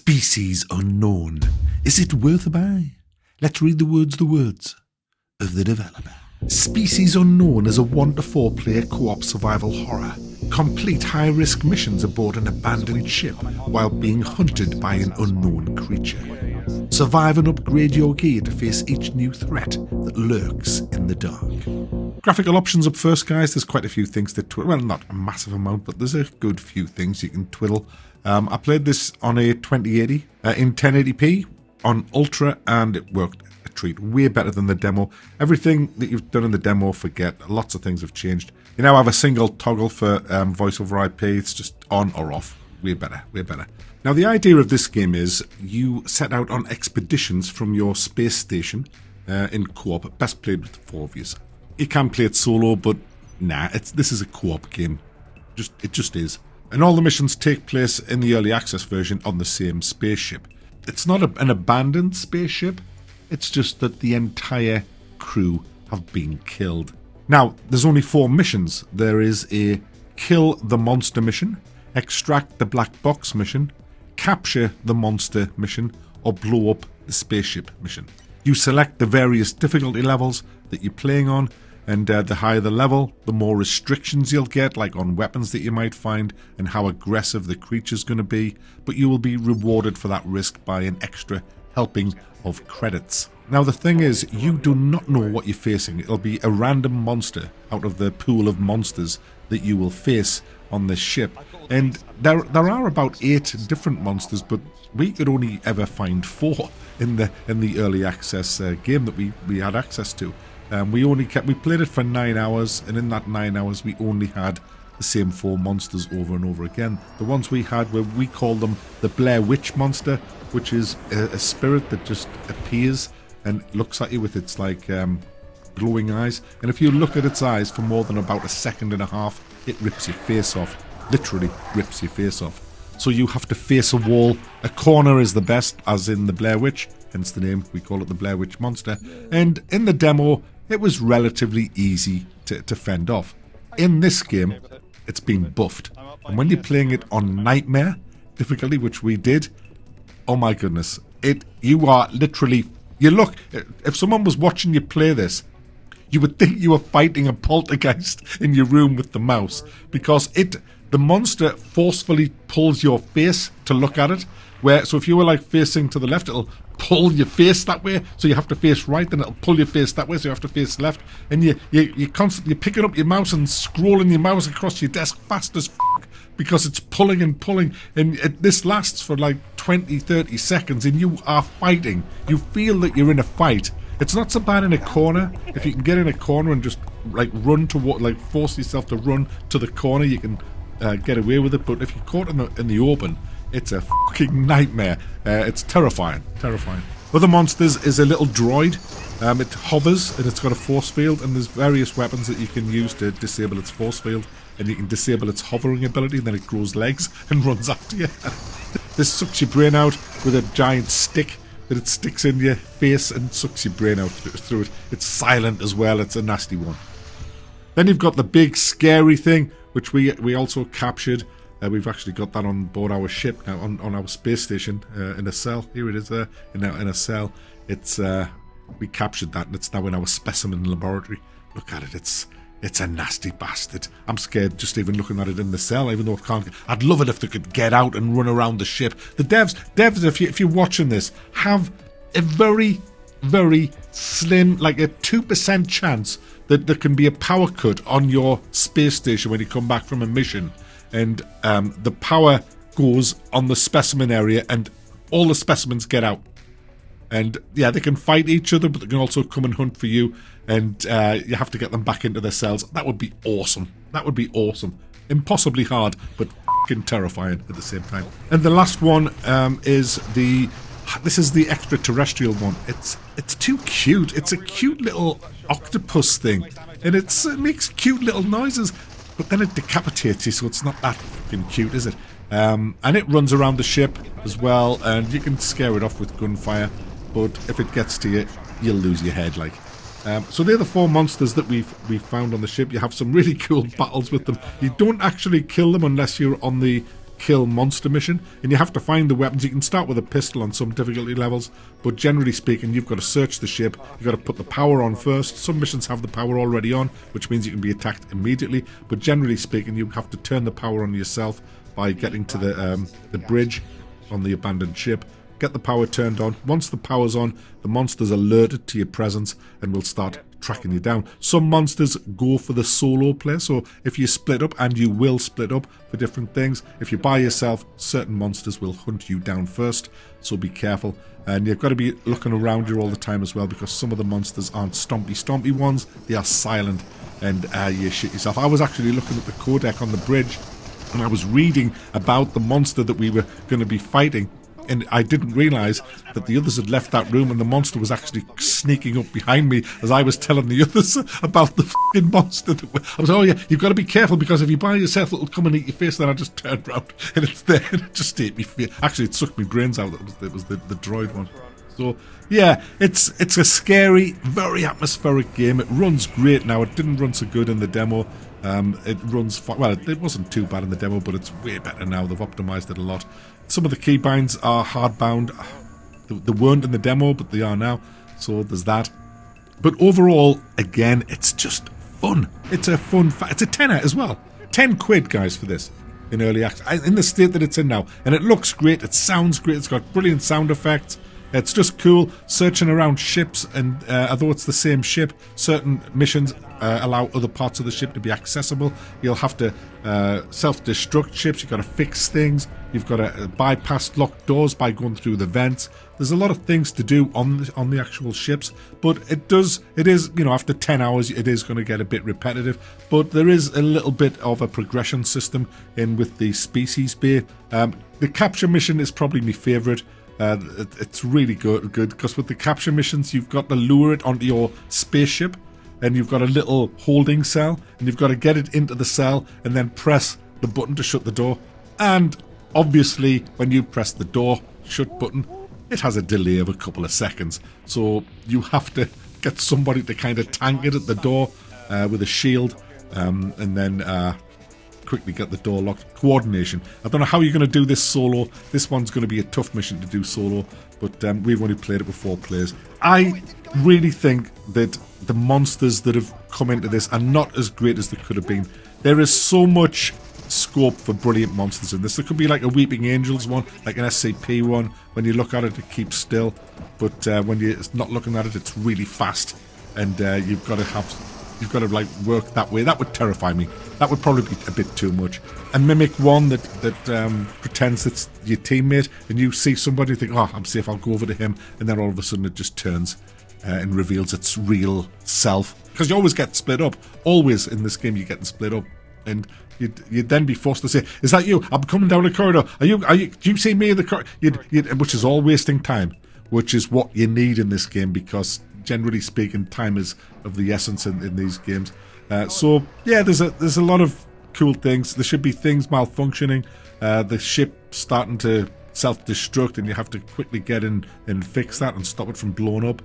Species unknown. Is it worth a buy? Let's read the words of the developer. Species Unknown is a 1 to 4 player co-op survival horror. Complete high-risk missions aboard an abandoned ship while being hunted by an unknown creature. Survive and upgrade your gear to face each new threat that lurks in the dark. Graphical options up first, guys. There's quite a few things to twiddle. Well, not a massive amount, but there's a good few things you can twiddle. I played this on a 2080 in 1080p on Ultra, and it worked a treat. Way better than the demo. Everything that you've done in the demo, forget. Lots of things have changed. You now have a single toggle for voice over IP. It's just on or off. Way better, way better. Now, the idea of this game is you set out on expeditions from your space station in co-op. Best played with 4 of you. You can play it solo, but nah, this is a co-op game. It just is. And all the missions take place in the early access version on the same spaceship. It's not an abandoned spaceship. It's just that the entire crew have been killed. Now, there's only 4 missions. There is a kill the monster mission, extract the black box mission, capture the monster mission, or blow up the spaceship mission. You select the various difficulty levels that you're playing on, and the higher the level, the more restrictions you'll get, like on weapons that you might find and how aggressive the creature's going to be, but you will be rewarded for that risk by an extra helping of credits. Now, the thing is, you do not know what you're facing. It'll be a random monster out of the pool of monsters that you will face on this ship. And there are about 8 different monsters, but we could only ever find 4 in the early access game that we had access to. We played it for 9 hours, and in that 9 hours we only had the same 4 monsters over and over again. The ones we had we call them the Blair Witch monster, which is a spirit that just appears and looks at you with its glowing eyes. And if you look at its eyes for more than about a second and a half, it rips your face off. Literally rips your face off. So you have to face a wall. A corner is the best, as in the Blair Witch, hence the name. We call it the Blair Witch monster. And in the demo, it was relatively easy to fend off. In this game, it's been buffed. And when you're playing it on Nightmare difficulty, which we did, oh my goodness, you are literally... You look, if someone was watching you play this, you would think you were fighting a poltergeist in your room with the mouse, because the monster forcefully pulls your face to look at it. So if you were like facing to the left, it'll pull your face that way, so you have to face right, then it'll pull your face that way, so you have to face left. And you're constantly picking up your mouse and scrolling your mouse across your desk fast as f***, because it's pulling and pulling, and this lasts for like 20-30 seconds, and you are fighting. You feel that you're in a fight. It's not so bad in a corner. If you can get in a corner and just like run to force yourself to run to the corner, you can get away with it. But if you're caught in the open, it's a fucking nightmare. It's terrifying. Other monsters is a little droid. It hovers and it's got a force field, and there's various weapons that you can use to disable its force field, and you can disable its hovering ability, and then it grows legs and runs after you. This sucks your brain out with a giant stick that it sticks in your face and sucks your brain out through it. It's silent as well. It's a nasty one. Then you've got the big scary thing, which we also captured. We've actually got that on board our ship now, on our space station, in a cell. Here it is there, in a cell. We captured that, and it's now in our specimen laboratory. Look at it. It's a nasty bastard. I'm scared just even looking at it in the cell, even though it can't. I'd love it if they could get out and run around the ship. The devs, if you're watching this, have a very, very slim, like a 2% chance that there can be a power cut on your space station when you come back from a mission, and the power goes on the specimen area, and all the specimens get out. And yeah, they can fight each other, but they can also come and hunt for you, and you have to get them back into their cells. That would be awesome. Impossibly hard, but fucking terrifying at the same time. And the last one is this is the extraterrestrial one. It's too cute. It's a cute little octopus thing, and it makes cute little noises, but then it decapitates you, so it's not that fucking cute, is it? And it runs around the ship as well, and you can scare it off with gunfire, but if it gets to you, you'll lose your head, like. So they're the 4 monsters that we've found on the ship. You have some really cool battles with them. You don't actually kill them unless you're on the kill monster mission, and you have to find the weapons. You can start with a pistol on some difficulty levels, but generally speaking, you've got to search the ship. You've got to put the power on first. Some missions have the power already on, which means you can be attacked immediately, but generally speaking, you have to turn the power on yourself by getting to the bridge on the abandoned ship. Get the power turned on. Once the power's on, the monster's alerted to your presence and will start tracking you down. Some monsters go for the solo play, so if you split up, and you will split up for different things, if you're by yourself, certain monsters will hunt you down first, so be careful. And you've got to be looking around you all the time as well, because some of the monsters aren't stompy ones, they are silent, and you shit yourself. I was actually looking at the codec on the bridge, and I was reading about the monster that we were going to be fighting, and I didn't realise that the others had left that room, and the monster was actually sneaking up behind me as I was telling the others about the fucking monster. I was, oh yeah, you've got to be careful, because if you by yourself, it'll come and eat your face. Then I just turned around and it's there, and it just ate me face. Actually, it sucked my brains out. It was the droid one. So yeah, it's a scary, very atmospheric game. It runs great now. It didn't run so good in the demo. It runs well. It wasn't too bad in the demo, but it's way better now. They've optimized it a lot. Some of the keybinds are hardbound. They weren't in the demo, but they are now. So there's that. But overall, again, it's just fun. It's a fun. It's a tenner as well. £10, guys, for this in early access, in the state that it's in now, and it looks great. It sounds great. It's got brilliant sound effects. It's just cool searching around ships, and although it's the same ship, certain missions allow other parts of the ship to be accessible. You'll have to self-destruct ships. You've got to fix things. You've got to bypass locked doors by going through the vents. There's a lot of things to do on the actual ships, but it is, you know, after 10 hours, it is going to get a bit repetitive, but there is a little bit of a progression system in with the species bay. The capture mission is probably my favourite. It's really good because with the capture missions, you've got to lure it onto your spaceship, and you've got a little holding cell, and you've got to get it into the cell and then press the button to shut the door. And obviously, when you press the door shut button, it has a delay of a couple of seconds, so you have to get somebody to kind of tank it at the door with a shield, and then quickly get the door locked. Coordination. I don't know how you're going to do this solo. This one's going to be a tough mission to do solo, but we've only played it with 4 players. I really think that the monsters that have come into this are not as great as they could have been. There is so much scope for brilliant monsters in this. There could be like a Weeping Angels one, like an SCP one. When you look at it, it keeps still, but when you're not looking at it, it's really fast, and you've got to like work that way. That would terrify me. That would probably be a bit too much. A mimic one that pretends it's your teammate, and you see somebody and think, oh, I'm safe, I'll go over to him, and then all of a sudden it just turns and reveals its real self. Because you always get split up. Always in this game you're getting split up, and you'd then be forced to say, is that you? I'm coming down the corridor. Are you? Do you see me in the corridor? Which is all wasting time, which is what you need in this game, because generally speaking, time is of the essence in these games. So yeah, there's a lot of cool things. There should be things malfunctioning, the ship starting to self-destruct, and you have to quickly get in and fix that and stop it from blowing up.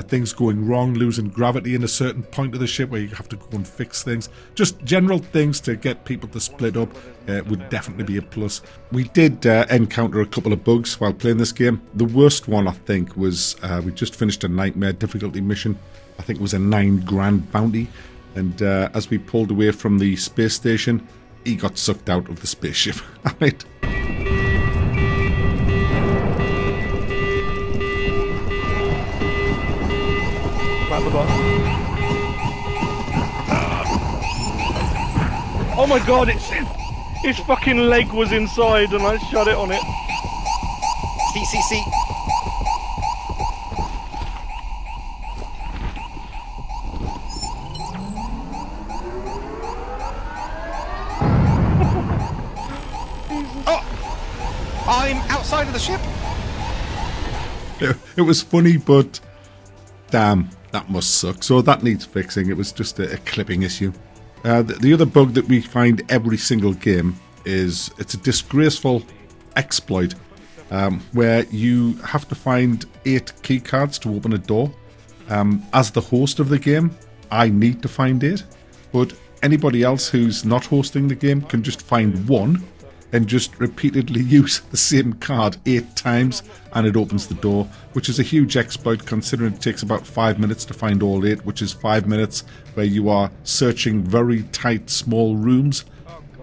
Things going wrong, losing gravity in a certain point of the ship where you have to go and fix things. Just general things to get people to split up would definitely be a plus. We did encounter a couple of bugs while playing this game. The worst one, I think, was we just finished a nightmare difficulty mission. I think it was a 9 grand bounty, and as we pulled away from the space station, he got sucked out of the spaceship. Right. Oh my god, its fucking leg was inside and I shot it on it. CCC. Oh! I'm outside of the ship. It was funny, but damn, that must suck. So that needs fixing. It was just a clipping issue. The other bug that we find every single game is it's a disgraceful exploit where you have to find 8 key cards to open a door. As the host of the game, I need to find 8, but anybody else who's not hosting the game can just find 1, and just repeatedly use the same card 8 times and it opens the door, which is a huge exploit considering it takes about 5 minutes to find all 8, which is 5 minutes where you are searching very tight small rooms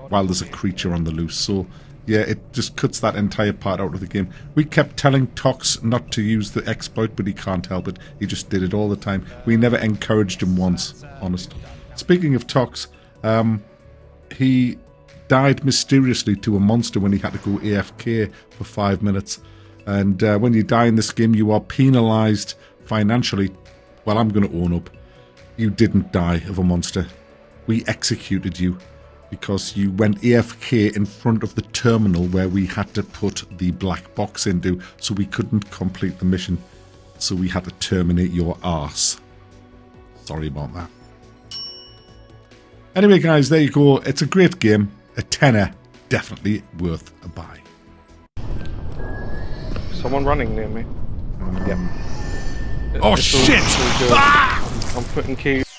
while there's a creature on the loose. So yeah, it just cuts that entire part out of the game. We kept telling Tox not to use the exploit, but he can't help it. He just did it all the time. We never encouraged him once, honest. Speaking of Tox, he died mysteriously to a monster when he had to go AFK for 5 minutes. And when you die in this game, you are penalised financially. Well, I'm going to own up. You didn't die of a monster. We executed you because you went AFK in front of the terminal where we had to put the black box into, so we couldn't complete the mission. So we had to terminate your arse. Sorry about that. Anyway, guys, there you go. It's a great game. A tenner, definitely worth a buy. Someone running near me. Yep. Oh, shit! I'm putting keys.